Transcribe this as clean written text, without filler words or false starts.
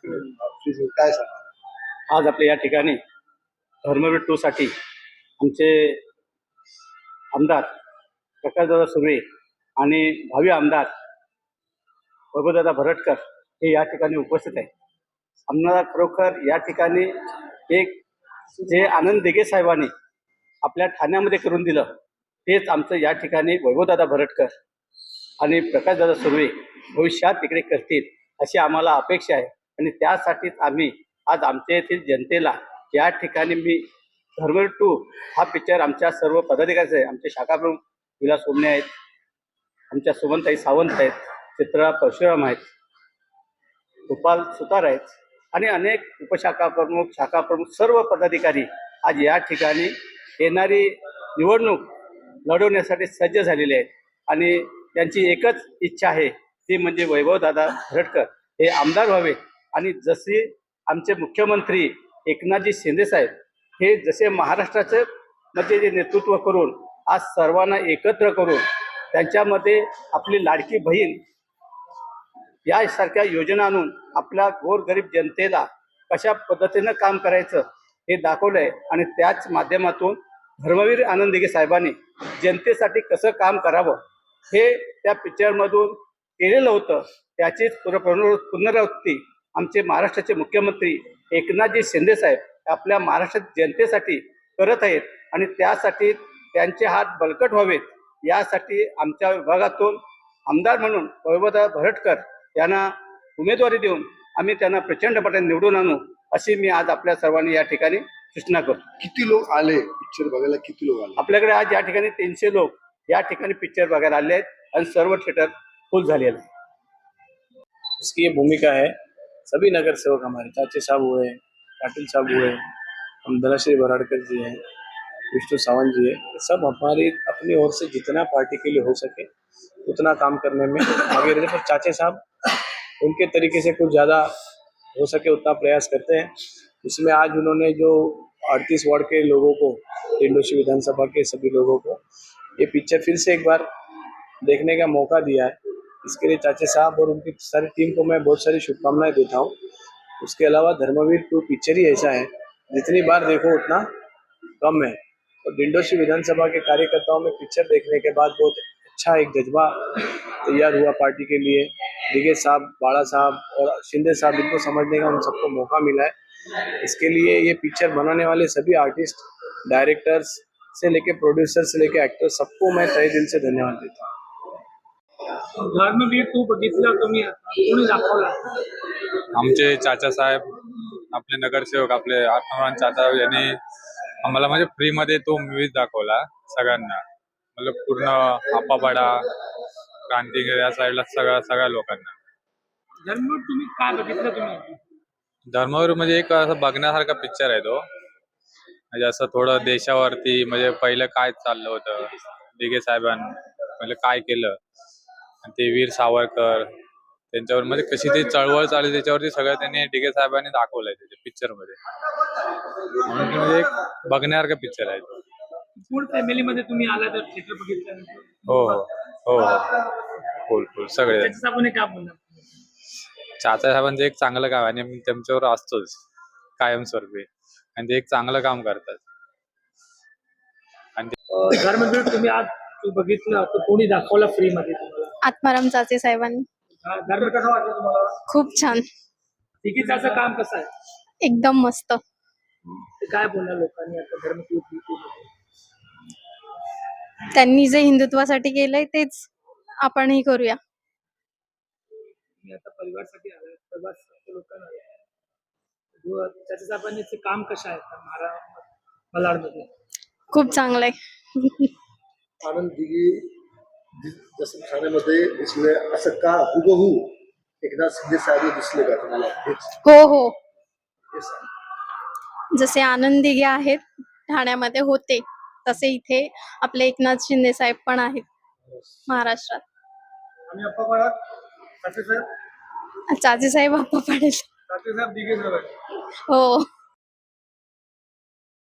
काय सांगा आज आपल्या या ठिकाणी धर्मवीर 2 साठी आमचे आमदार प्रकाशदादा सुर्वे आणि भावी आमदार वैभवदादा भरटकर हे या ठिकाणी उपस्थित आहेत. आम्हाला खरोखर या ठिकाणी एक जे आनंद दिघे साहेबांनी आपल्या ठाण्यामध्ये करून दिलं तेच आमचं या ठिकाणी वैभवदादा भरटकर आणि प्रकाशदादा सुर्वे भविष्यात तिकडे करतील अशी आम्हाला अपेक्षा आहे. आणि त्यासाठीच आम्ही आज आमच्या येथील जनतेला या ठिकाणी मी धर्मवीर 2 हा पिक्चर आमच्या सर्व पदाधिकाऱ्यांचे आहे. आमचे शाखाप्रमुख विलास सोमणे आहेत, आमच्या सुमनताई सावंत आहेत, चित्रा परशुराम आहेत, गोपाल सुतार आहेत आणि अनेक उपशाखा प्रमुख शाखा प्रमुख सर्व पदाधिकारी आज या ठिकाणी येणारी निवडणूक लढवण्यासाठी सज्ज झालेले आहेत. आणि त्यांची एकच इच्छा आहे ती म्हणजे वैभवदादा भरटकर हे आमदार व्हावे. आणि जसे आमचे मुख्यमंत्री एकनाथजी शिंदेसाहेब हे जसे महाराष्ट्राचे मध्ये जे नेतृत्व करून आज सर्वांना एकत्र करून त्यांच्यामध्ये आपली लाडकी बहीण यासारख्या योजना आणून आपल्या गोरगरीब जनतेला कशा पद्धतीनं काम करायचं हे दाखवलं आहे. आणि त्याच माध्यमातून धर्मवीर आनंद दिघे साहेबांनी जनतेसाठी कसं काम करावं हे त्या पिक्चरमधून केलेलं होतं. त्याचीच पुनरावृत्ती आमचे महाराष्ट्राचे मुख्यमंत्री एकनाथजी शिंदेसाहेब आपल्या महाराष्ट्र जनतेसाठी करत आहेत. आणि त्यासाठी त्यांचे हात बळकट व्हावेत यासाठी आमच्या विभागातून आमदार म्हणून वैभवदादा भरटकर यांना उमेदवारी देऊन आम्ही त्यांना प्रचंड मताने निवडून आणू अशी मी आज आपल्या सर्वांनी या ठिकाणी सूचना करतो. किती लोक आले पिक्चर बघायला? किती लोक आले आपल्याकडे आज या ठिकाणी 300 लोक या ठिकाणी पिक्चर बघायला आले आहेत आणि सर्व थिएटर फुल झालेलं आहे. इसकी ये भूमिका है. सभी नगर सेवक हमारे चाचे साहब हुए, पाटिल साहब हुए, हम धनश्री बराड़कर जी हैं, विष्णु सावंत जी है, सब हमारी अपनी ओर से जितना पार्टी के लिए हो सके उतना काम करने में आगे रहते. पर चाचे साहब उनके तरीके से कुछ ज़्यादा हो सके उतना प्रयास करते हैं. इसमें आज उन्होंने जो 38 वार्ड के लोगों को, डिंडोशी विधानसभा के सभी लोगों को ये पिक्चर फिर से एक बार देखने का मौका दिया है. इसके लिए चाचे साहब और उनकी सारी टीम को मैं बहुत सारी शुभकामनाएं देता हूँ. उसके अलावा धर्मवीर 2 पिक्चर ही ऐसा है जितनी बार देखो उतना कम है. और डिंडोशी विधानसभा के कार्यकर्ताओं में पिक्चर देखने के बाद बहुत अच्छा एक जज्बा तैयार हुआ पार्टी के लिए. दिघे साहब, बाड़ा साहब और शिंदे साहब, इनको समझने का उन सबको मौका मिला है. इसके लिए ये पिक्चर बनाने वाले सभी आर्टिस्ट, डायरेक्टर्स से लेके प्रोड्यूसर से लेके एक्टर सबको मैं तहे दिल से धन्यवाद देता हूँ. धर्मवीर 2 बघितला तुम्ही, कोणी दाखवला? आमचे चाचा साहेब, आपले नगरसेवक, आपले आत्माराम चाचा यांनी आम्हाला म्हणजे फ्रीमध्ये तो मूवी दाखवला सगळ्यांना, मतलब पूर्ण आप्पापाडा, क्रांतिगिरी या साईडला सगळ्या लोकांना. धर्मवीर तुम्ही काय बघितलं तुम्ही? धर्मवीर म्हणजे एक असं बघण्यासारखा पिक्चर आहे तो. म्हणजे असं थोडं देशावरती म्हणजे पहिलं काय चाललं होतं, दिघे साहेबांनी म्हणजे काय केलं, आणि ते वीर सावरकर त्यांच्यावर म्हणजे कशी ती चळवळ चालली त्याच्यावरती सगळं त्यांनी दिघे साहेबांनी दाखवलंय त्याच्या पिक्चर मध्ये. म्हणून म्हणजे एक बघण्यासारखा पिक्चर आहे तो. फुल फॅमिली मध्ये तुम्ही आला तर चित्र बघितलं? हो हो फुल फुल सगळे. त्याच्यासाठी काय बोलला? चाचा साहेबांचं एक चांगलं काम आहे आणि मी त्यांच्यावर असतोच कायमस्वरूपी, आणि ते एक चांगलं काम करतात. आणि धर्मवीर तुम्ही आज बघितलं तर कोणी दाखवला फ्री मध्ये तुम्हाला? आत्माराम चाचे साहेबांनी. धर्मवीर कसं वाटलं तुम्हाला? खूप छान, तिकीटाचं काम कसं आहे? एकदम मस्त. ते काय बोलला लोकांनी आता धर्मवीर 2 मध्ये? त्यांनी जे हिंदुत्वासाठी केलंय तेच आपणही करूया. मी आता परिवारासाठी आलोय, प्रवास लोकांना आलोय. त्याच्या साहेबांनी ते काम कसं आहे मलाडमध्ये? खूप चांगलंय. आनंद दिघे जसं ठाण्यामध्ये दिसले असं का हुबहू एकनाथ शिंदे साहेब दिसले का तुम्हाला? हो हो, जसे आनंद दिघे आहेत ठाण्यामध्ये होते तसे इथे आपले एकनाथ शिंदे साहेब पण आहेत महाराष्ट्रात. आणि अप्पापाडा चाचे साहेब? चाचे साहेब आप्पा पाटील. चाचे साहेब दिघे साहेब. हो.